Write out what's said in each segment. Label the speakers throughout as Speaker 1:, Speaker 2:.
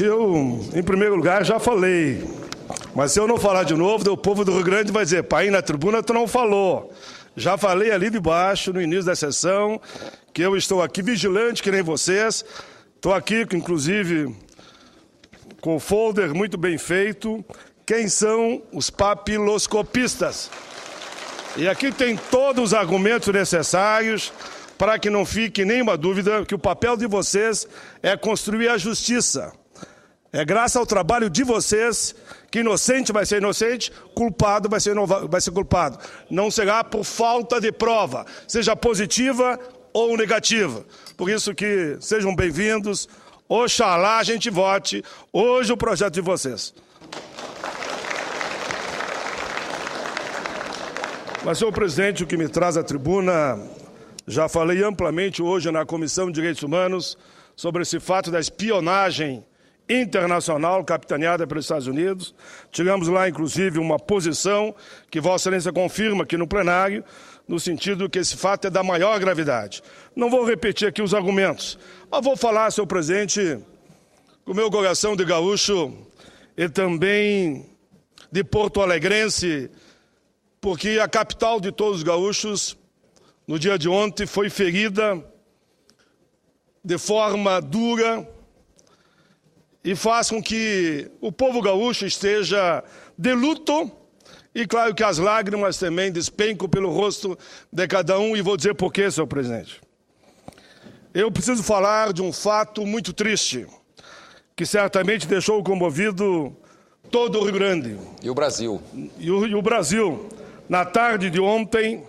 Speaker 1: presidente, eu, em primeiro lugar, já falei. Mas se eu não falar de novo, o povo do Rio Grande vai dizer, pai, na tribuna tu não falou. Já falei ali de baixo, no início da sessão, que eu estou aqui vigilante, que nem vocês. Estou aqui, inclusive, com o folder muito bem feito. Quem são os papiloscopistas? E aqui tem todos os argumentos necessários para que não fique nenhuma dúvida que o papel de vocês é construir a justiça. É graças ao trabalho de vocês que inocente vai ser inocente, culpado vai ser culpado. Não será por falta de prova, seja positiva ou negativa. Por isso que sejam bem-vindos. Oxalá a gente vote hoje o projeto de vocês. Mas, senhor presidente, o que me traz à tribuna, já falei amplamente hoje na Comissão de Direitos Humanos sobre esse fato da espionagem internacional capitaneada pelos Estados Unidos. Tivemos lá, inclusive, uma posição que Vossa Excelência confirma aqui no plenário, no sentido que esse fato é da maior gravidade. Não vou repetir aqui os argumentos, mas vou falar, senhor presidente, com o meu coração de gaúcho e também de porto-alegrense, porque a capital de todos os gaúchos, no dia de ontem, foi ferida de forma dura e faz com que o povo gaúcho esteja de luto e, claro, que as lágrimas também despencam pelo rosto de cada um, e vou dizer por quê, senhor presidente. Eu preciso falar de um fato muito triste, que certamente deixou comovido todo o Rio Grande.
Speaker 2: E o Brasil.
Speaker 1: E o Brasil. Na tarde de ontem,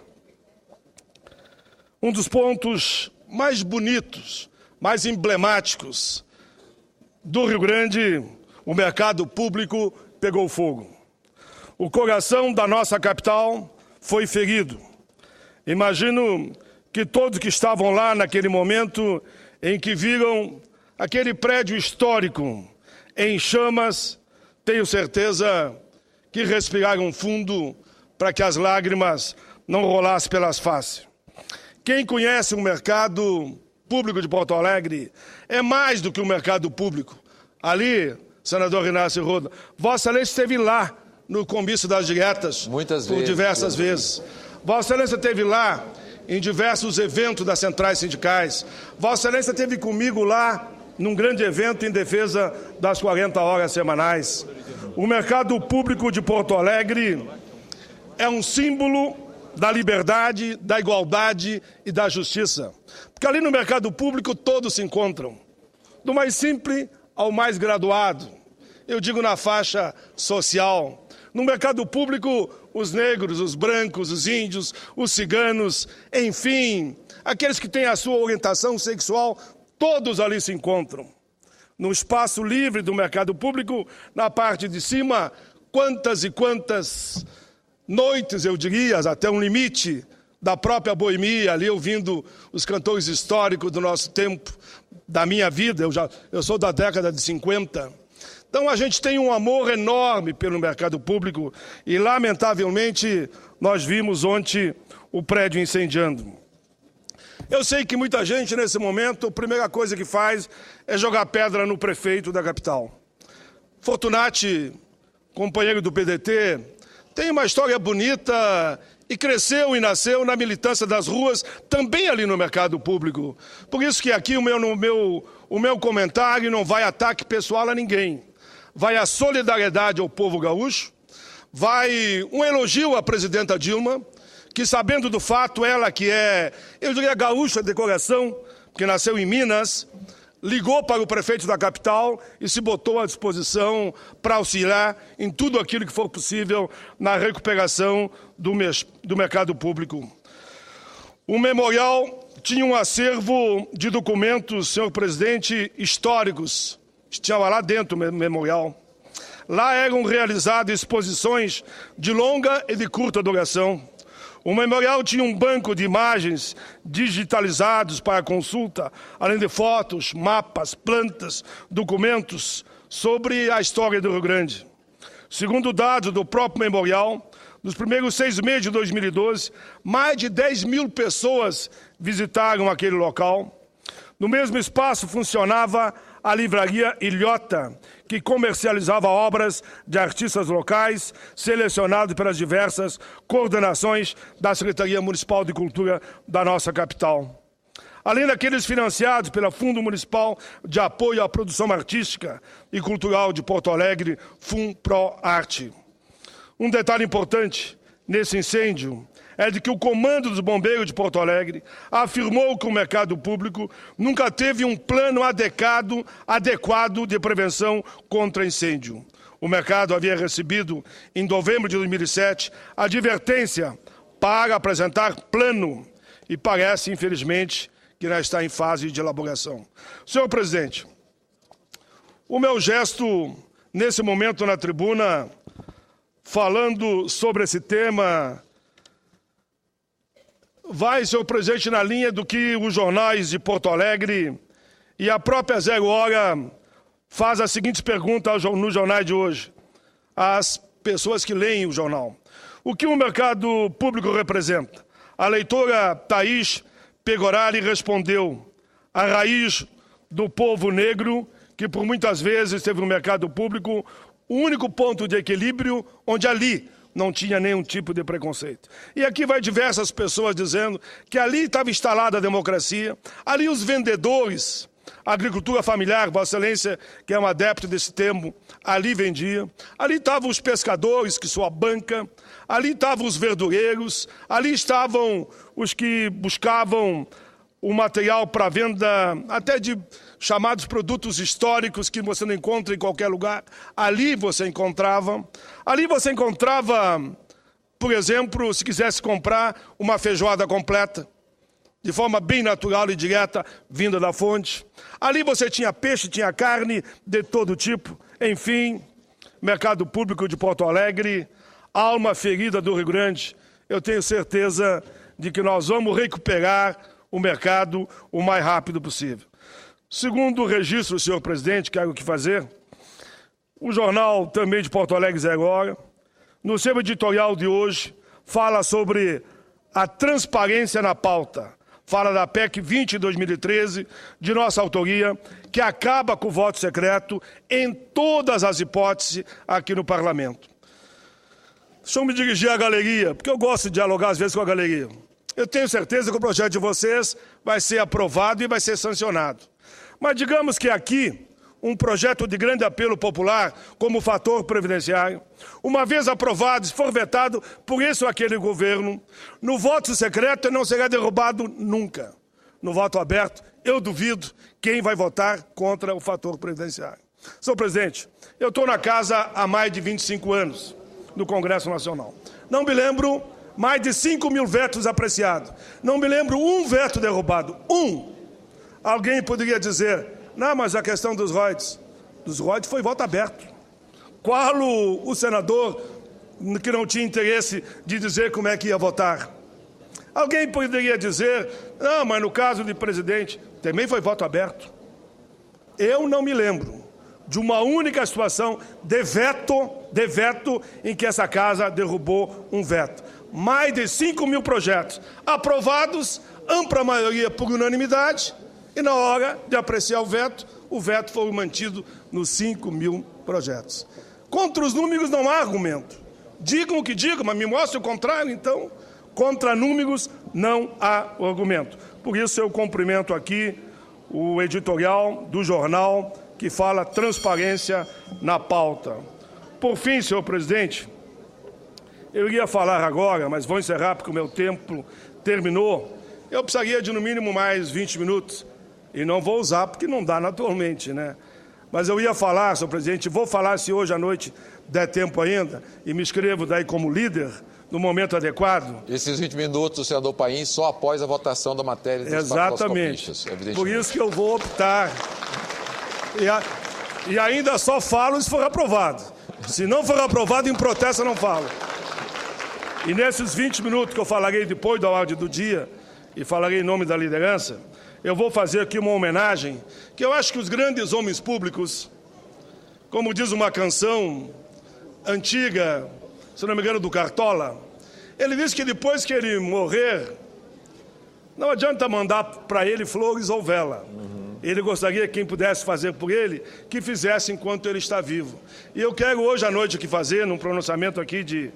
Speaker 1: um dos pontos mais bonitos, mais emblemáticos do Rio Grande, o mercado público pegou fogo. O coração da nossa capital foi ferido. Imagino que todos que estavam lá naquele momento em que viram aquele prédio histórico em chamas, tenho certeza que respiraram fundo para que as lágrimas não rolassem pelas faces. Quem conhece o mercado público de Porto Alegre é mais do que um mercado público. Ali, senador Inácio Roda, Vossa Excelência esteve lá no comício das diretas por diversas vezes. Vossa Excelência esteve lá em diversos eventos das centrais sindicais. Vossa Excelência esteve comigo lá num grande evento em defesa das 40 horas semanais. O mercado público de Porto Alegre é um símbolo da liberdade, da igualdade e da justiça. Porque ali no mercado público todos se encontram, do mais simples ao mais graduado. Eu digo na faixa social. No mercado público, os negros, os brancos, os índios, os ciganos, enfim, aqueles que têm a sua orientação sexual, todos ali se encontram. No espaço livre do mercado público, na parte de cima, quantas e quantas noites, eu diria, até um limite da própria boemia, ali ouvindo os cantores históricos do nosso tempo, da minha vida, eu sou da década de 50. Então a gente tem um amor enorme pelo mercado público e, lamentavelmente, nós vimos ontem o prédio incendiando. Eu sei que muita gente, nesse momento, a primeira coisa que faz é jogar pedra no prefeito da capital. Fortunati, companheiro do PDT, tem uma história bonita e cresceu e nasceu na militância das ruas, também ali no mercado público. Por isso que aqui o meu comentário não vai ataque pessoal a ninguém. Vai a solidariedade ao povo gaúcho, vai um elogio à presidenta Dilma, que, sabendo do fato, ela que é, eu diria, gaúcha de coração, que nasceu em Minas, ligou para o prefeito da capital e se botou à disposição para auxiliar em tudo aquilo que for possível na recuperação do mercado público. O memorial tinha um acervo de documentos, senhor presidente, históricos. Estava lá dentro o memorial. Lá eram realizadas exposições de longa e de curta duração. O memorial tinha um banco de imagens digitalizados para consulta, além de fotos, mapas, plantas, documentos sobre a história do Rio Grande. Segundo dados do próprio memorial, nos primeiros 6 meses de 2012, mais de 10 mil pessoas visitaram aquele local. No mesmo espaço funcionava a livraria Ilhota, que comercializava obras de artistas locais selecionados pelas diversas coordenações da Secretaria Municipal de Cultura da nossa capital. Além daqueles financiados pelo Fundo Municipal de Apoio à Produção Artística e Cultural de Porto Alegre, FUNPROARTE. Um detalhe importante nesse incêndio é de que o Comando dos Bombeiros de Porto Alegre afirmou que o mercado público nunca teve um plano adequado de prevenção contra incêndio. O mercado havia recebido, em novembro de 2007, advertência para apresentar plano e parece, infelizmente, que já está em fase de elaboração. Senhor presidente, o meu gesto, nesse momento na tribuna, falando sobre esse tema, vai, senhor presidente, na linha do que os jornais de Porto Alegre e a própria Zero Hora faz a seguinte pergunta no jornal de hoje, às pessoas que leem o jornal. O que o mercado público representa? A leitora Thaís Pegorari respondeu: a raiz do povo negro, que por muitas vezes teve no mercado público o único ponto de equilíbrio onde ali não tinha nenhum tipo de preconceito. E aqui vai diversas pessoas dizendo que ali estava instalada a democracia, ali os vendedores, a agricultura familiar, Vossa Excelência, que é um adepto desse termo, ali vendia, ali estavam os pescadores, que são a banca, ali estavam os verdureiros, ali estavam os que buscavam o material para venda até de chamados produtos históricos que você não encontra em qualquer lugar. Ali você encontrava, por exemplo, se quisesse comprar uma feijoada completa, de forma bem natural e direta, vinda da fonte. Ali você tinha peixe, tinha carne de todo tipo. Enfim, mercado público de Porto Alegre, alma ferida do Rio Grande. Eu tenho certeza de que nós vamos recuperar o mercado o mais rápido possível. Segundo o registro, senhor presidente, quero aqui fazer, o jornal também de Porto Alegre, Zero Hora, no seu editorial de hoje, fala sobre a transparência na pauta. Fala da PEC 20 de 2013, de nossa autoria, que acaba com o voto secreto em todas as hipóteses aqui no Parlamento. Deixa eu me dirigir à galeria, porque eu gosto de dialogar às vezes com a galeria. Eu tenho certeza que o projeto de vocês vai ser aprovado e vai ser sancionado. Mas digamos que aqui, um projeto de grande apelo popular, como o fator previdenciário, uma vez aprovado, se for vetado por esse ou aquele governo, no voto secreto não será derrubado nunca. No voto aberto, eu duvido quem vai votar contra o fator previdenciário. Senhor presidente, eu estou na casa há mais de 25 anos, no Congresso Nacional. Não me lembro mais de 5 mil vetos apreciados. Não me lembro um veto derrubado. Um! Alguém poderia dizer, não, mas a questão dos royalties. Dos royalties foi voto aberto. Qual o senador que não tinha interesse de dizer como é que ia votar? Alguém poderia dizer, não, mas no caso de presidente, também foi voto aberto. Eu não me lembro de uma única situação de veto em que essa casa derrubou um veto. Mais de 5 mil projetos aprovados, ampla maioria por unanimidade, e na hora de apreciar o veto foi mantido nos 5 mil projetos. Contra os números não há argumento. Digam o que digam, mas me mostrem o contrário, então. Contra números não há argumento. Por isso eu cumprimento aqui o editorial do jornal que fala transparência na pauta. Por fim, senhor presidente, eu iria falar agora, mas vou encerrar porque o meu tempo terminou. Eu precisaria de no mínimo mais 20 minutos. E não vou usar porque não dá naturalmente, né? Mas eu ia falar, senhor presidente, vou falar se hoje à noite der tempo ainda, e me inscrevo daí como líder, no momento adequado.
Speaker 2: Esses 20 minutos, senador Paim, só após a votação da matéria dos
Speaker 1: exatamente. Por isso que eu vou optar. E ainda só falo se for aprovado. Se não for aprovado, em protesto eu não falo. E nesses 20 minutos que eu falarei depois da ordem do dia, e falarei em nome da liderança, eu vou fazer aqui uma homenagem, que eu acho que os grandes homens públicos, como diz uma canção antiga, se não me engano, do Cartola, ele diz que depois que ele morrer, não adianta mandar para ele flores ou vela. ele gostaria que quem pudesse fazer por ele, que fizesse enquanto ele está vivo. E eu quero hoje à noite aqui fazer, num pronunciamento aqui de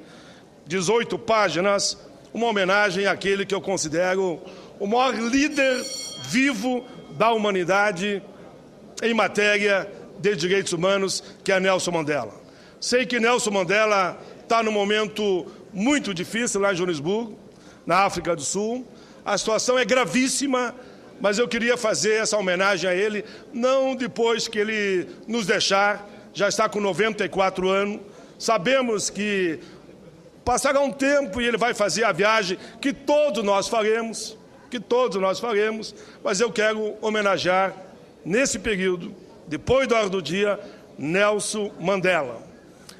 Speaker 1: 18 páginas, uma homenagem àquele que eu considero o maior líder vivo da humanidade em matéria de direitos humanos, que é Nelson Mandela. Sei que Nelson Mandela está num momento muito difícil lá em Joanesburgo, na África do Sul. A situação é gravíssima, mas eu queria fazer essa homenagem a ele, não depois que ele nos deixar, já está com 94 anos. Sabemos que passará um tempo e ele vai fazer a viagem que todos nós faremos, mas eu quero homenagear, nesse período, depois da hora do dia, Nelson Mandela.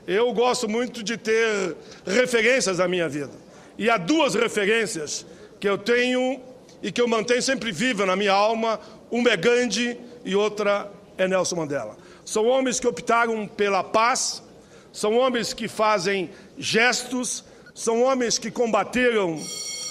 Speaker 1: Eu gosto muito de ter referências na minha vida. E há duas referências que eu tenho e que eu mantenho sempre viva na minha alma. Uma é Gandhi e outra é Nelson Mandela. São homens que optaram pela paz, são homens que fazem gestos, são homens que combateram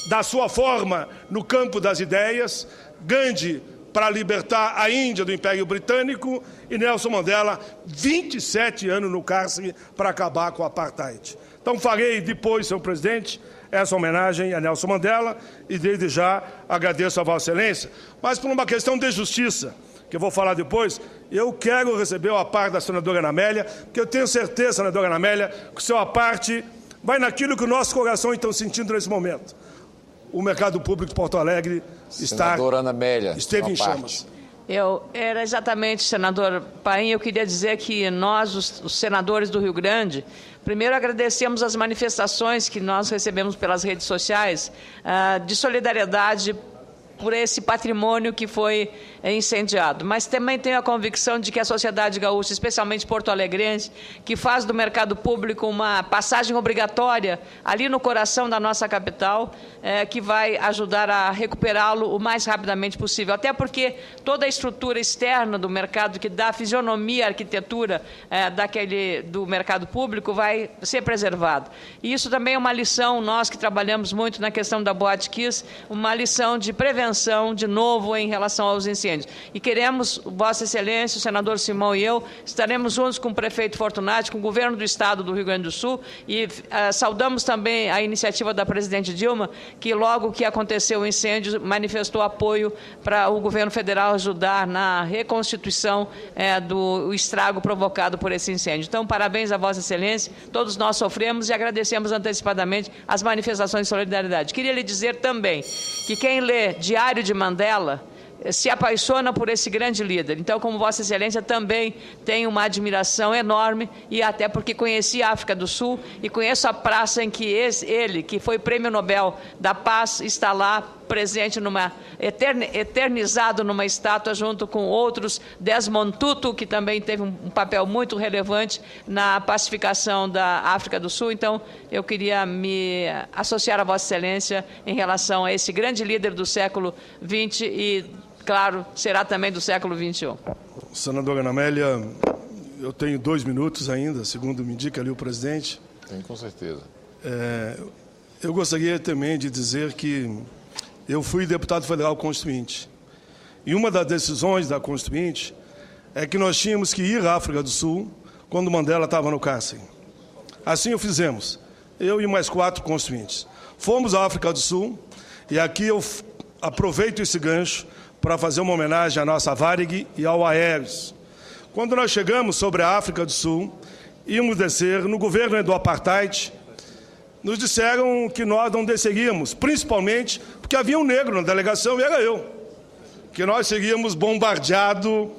Speaker 1: da sua forma no campo das ideias. Gandhi para libertar a Índia do Império Britânico e Nelson Mandela, 27 anos no cárcere para acabar com o apartheid. Então farei depois, senhor presidente, essa homenagem a Nelson Mandela e desde já agradeço a Vossa Excelência. Mas por uma questão de justiça, que eu vou falar depois, eu quero receber o aparte da senadora Ana Amélia, porque eu tenho certeza, senadora Ana Amélia, que o seu aparte vai naquilo que o nosso coração está sentindo nesse momento. O mercado público de Porto Alegre esteve em chamas.
Speaker 3: Era exatamente, senador Paim, eu queria dizer que nós, os senadores do Rio Grande, primeiro agradecemos as manifestações que nós recebemos pelas redes sociais de solidariedade por esse patrimônio que foi incendiado. Mas também tenho a convicção de que a sociedade gaúcha, especialmente porto-alegrense, que faz do mercado público uma passagem obrigatória ali no coração da nossa capital, que vai ajudar a recuperá-lo o mais rapidamente possível. Até porque toda a estrutura externa do mercado, que dá fisionomia à arquitetura do mercado público, vai ser preservada. E isso também é uma lição, nós que trabalhamos muito na questão da Boate Kiss, uma lição de prevenção, de novo, em relação aos incêndios. E queremos, Vossa Excelência, o senador Simão e eu, estaremos juntos com o prefeito Fortunati, com o governo do Estado do Rio Grande do Sul, e saudamos também a iniciativa da presidente Dilma, que logo que aconteceu o incêndio, manifestou apoio para o governo federal ajudar na reconstituição do estrago provocado por esse incêndio. Então, parabéns a Vossa Excelência, todos nós sofremos e agradecemos antecipadamente as manifestações de solidariedade. Queria lhe dizer também que quem lê Diário de Mandela se apaixona por esse grande líder. Então, como Vossa Excelência, também tenho uma admiração enorme, e até porque conheci a África do Sul e conheço a praça em que ele, que foi Prêmio Nobel da Paz, está lá presente, eternizado numa estátua junto com outros, Desmond Tutu, que também teve um papel muito relevante na pacificação da África do Sul. Então, eu queria me associar a Vossa Excelência em relação a esse grande líder do século XX e, claro, será também do século XXI.
Speaker 1: Senadora Ana Amélia, eu tenho 2 minutos ainda, segundo me indica ali o presidente.
Speaker 2: Tem, com certeza.
Speaker 1: Eu gostaria também de dizer que eu fui deputado federal constituinte. E uma das decisões da Constituinte é que nós tínhamos que ir à África do Sul quando Mandela estava no cárcere. Assim o fizemos, eu e mais 4 constituintes. Fomos à África do Sul e aqui eu aproveito esse gancho para fazer uma homenagem à nossa Varig e ao Aéreos. Quando nós chegamos sobre a África do Sul, íamos descer no governo do apartheid, nos disseram que nós não desceríamos, principalmente porque havia um negro na delegação e era eu, que nós seríamos bombardeados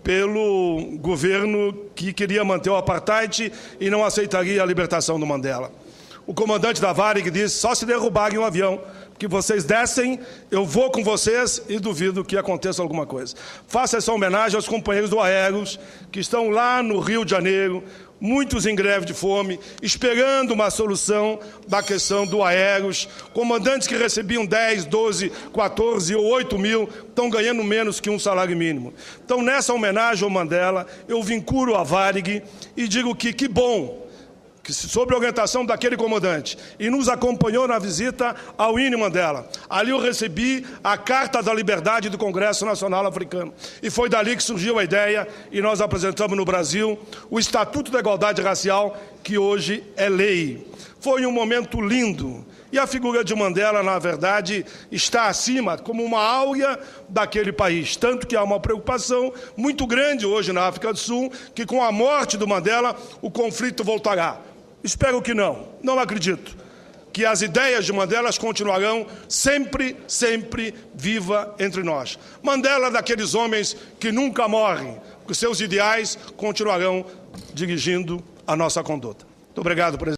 Speaker 1: pelo governo que queria manter o apartheid e não aceitaria a libertação do Mandela. O comandante da Varig disse: só se derrubarem um avião, que vocês descem, eu vou com vocês e duvido que aconteça alguma coisa. Faça essa homenagem aos companheiros do Aéreos, que estão lá no Rio de Janeiro, muitos em greve de fome, esperando uma solução da questão do Aéreos. Comandantes que recebiam 10, 12, 14 ou 8 mil estão ganhando menos que um salário mínimo. Então, nessa homenagem ao Mandela, eu vinculo a Varig e digo que bom sob a orientação daquele comandante, e nos acompanhou na visita ao Winnie Mandela. Ali eu recebi a Carta da Liberdade do Congresso Nacional Africano. E foi dali que surgiu a ideia, e nós apresentamos no Brasil, o Estatuto da Igualdade Racial, que hoje é lei. Foi um momento lindo. E a figura de Mandela, na verdade, está acima, como uma áurea daquele país. Tanto que há uma preocupação muito grande hoje na África do Sul, que com a morte do Mandela, o conflito voltará. Espero que não acredito. Que as ideias de Mandela continuarão sempre, sempre viva entre nós. Mandela é daqueles homens que nunca morrem, porque seus ideais continuarão dirigindo a nossa conduta. Muito obrigado, presidente.